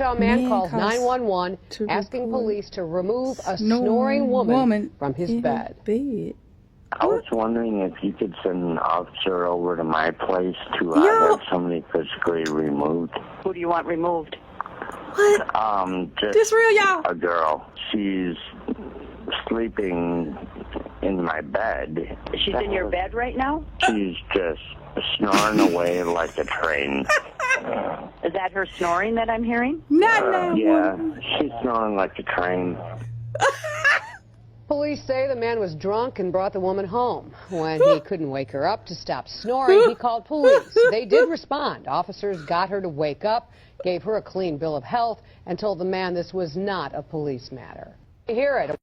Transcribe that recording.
A man called 911 asking police to remove a snoring woman from his bed. I was wondering if you could send an officer over to my place to have somebody physically removed. Who do you want removed? What? Just this real, y'all? A girl. She's sleeping in my bed. She's in your bed right now? She's just snoring away like a train. Is that her snoring that I'm hearing? Yeah, she's snoring like a train. Police say the man was drunk and brought the woman home. When he couldn't wake her up to stop snoring, he called police. They did respond. Officers got her to wake up, gave her a clean bill of health, and told the man this was not a police matter. Hear it.